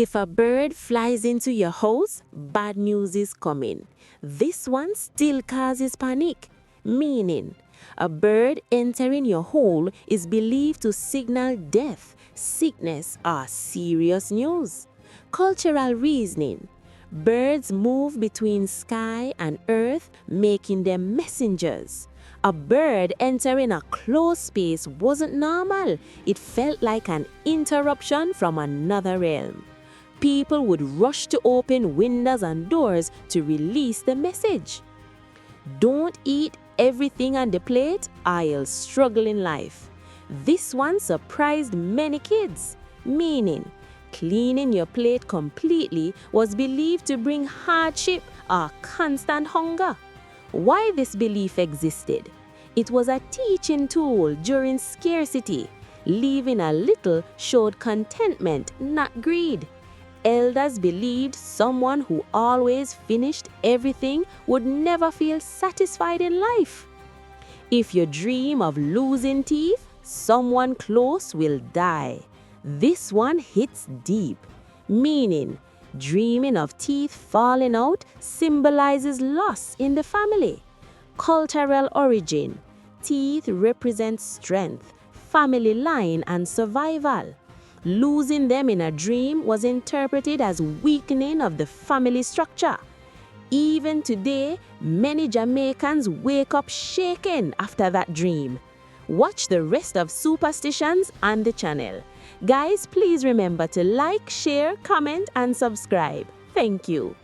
If a bird flies into your house, bad news is coming. This one still causes panic, meaning a bird entering your hole is believed to signal death, sickness, or serious news. Cultural reasoning. Birds move between sky and earth, making them messengers. A bird entering a closed space wasn't normal. It felt like an interruption from another realm. People would rush to open windows and doors to release the message. Don't eat everything on the plate or you'll struggle in life. This one surprised many kids, meaning cleaning your plate completely was believed to bring hardship or constant hunger. Why this belief existed? It was a teaching tool during scarcity. Leaving a little showed contentment, not greed. Elders believed someone who always finished everything would never feel satisfied in life. If you dream of losing teeth, someone close will die. This one hits deep, meaning dreaming of teeth falling out symbolizes loss in the family. Cultural origin. Teeth represent strength, family line, and survival. Losing them in a dream was interpreted as weakening of the family structure. Even today, many Jamaicans wake up shaken after that dream. Watch the rest of Superstitions on the channel. Guys, please remember to like, share, comment, and subscribe. Thank you.